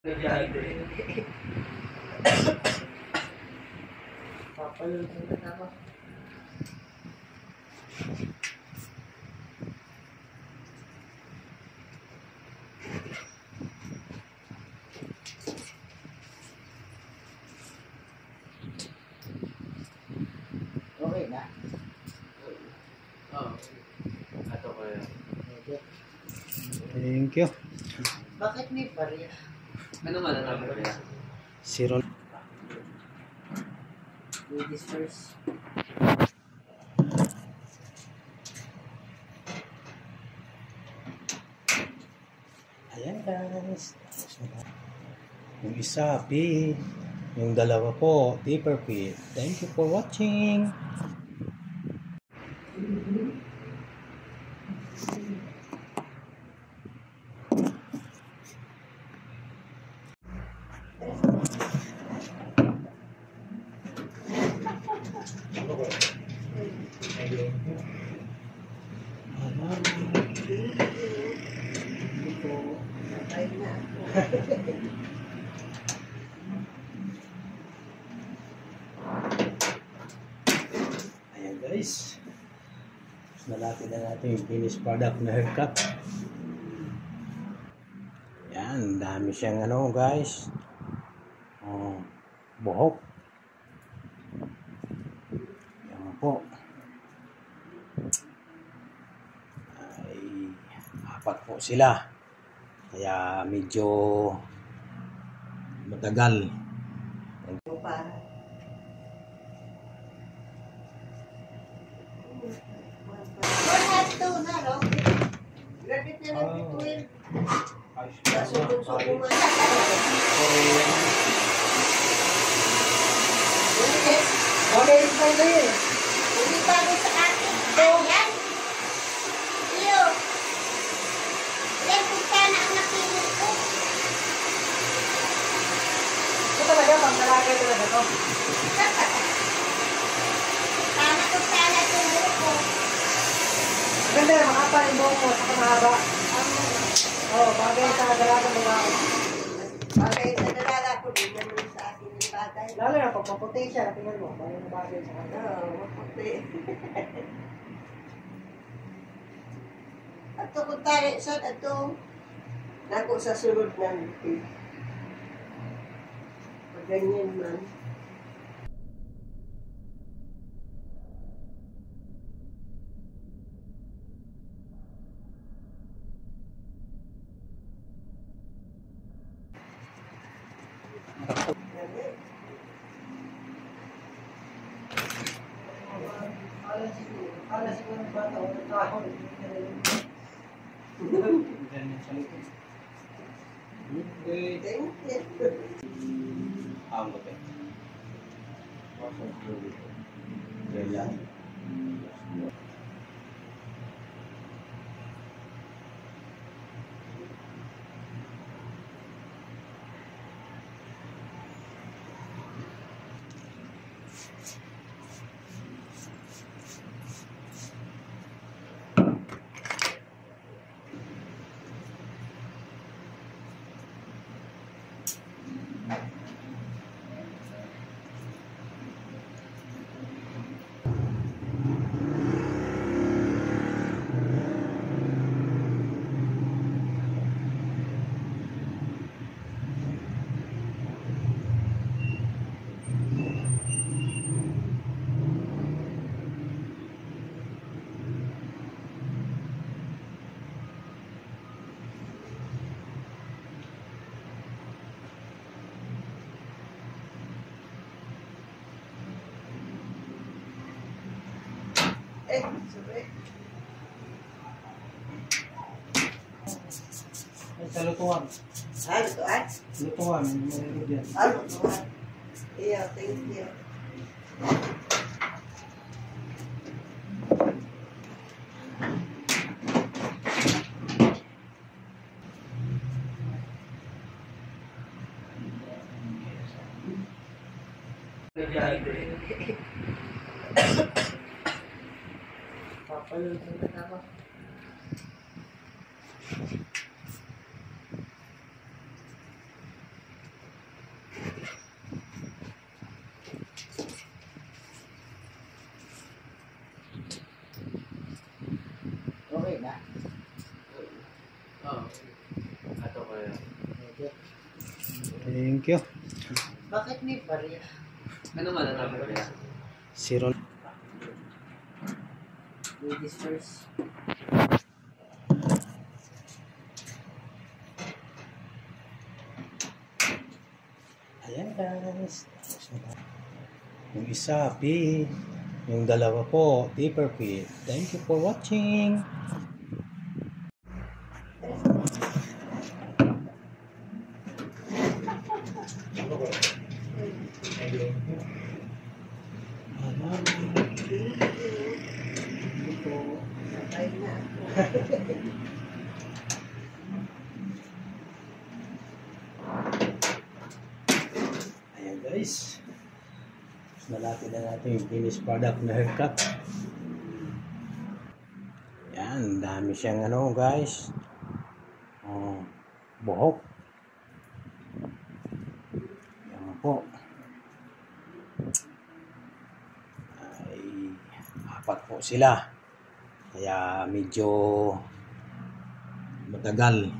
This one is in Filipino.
Papalunod na ako. Okay na. Oo. Ato ko yan. Thank you. Bakit may barya? Ano nga natin ko yan? Zero. Ladies first. Ayan guys. Tapos na. Yung isa, P. Yung dalawa po, deeper P. Thank you for watching. Ayan guys. Tapos nalapit na natin yung finished product na haircut. Yan, dami siyang ano guys. Buhok. Yan po. Ay, apat po sila. Kaya medyo matagal. Hindi bago sa akin. Ayan. Iyo. Yan kung sana ang napili ko. Ito talaga, pang lalaki talaga to. Sana kung sana tulo ko. Ganda na, makapal yung buhok mo, saka mahaba. Oo, bagay sa dalaga mo ba? Bagay sa dalaga ko, di naman sa akin yung bagay. Lalo na, pag maputi siya, tingnan mo, bagay sa kanya. Oo, maputi. Ato kung tayo sa ato, nako sa sunod ng ipin. Pag ganyan man. Alas siguro ng bata, o ng tao. Thank you. Sabi. Ay, sa lutuan. Lutuan? Lutuan, meron yan. Lutuan. Yeah, thank you. Papalunod na ako. Thank you. Bakit may barya? Ano malalaman ko nila? Zero. Ladies first. Ayan guys. Tapos na tayo. Yung isa, P. Yung dalawa po, Taper P. Thank you for watching. Patay na. Ayan guys. Nalapit na natin yung finished product na haircut. Yan, dami siyang ano guys. Buhok. Yan po. Ay, apat po sila. Kaya medyo matagal.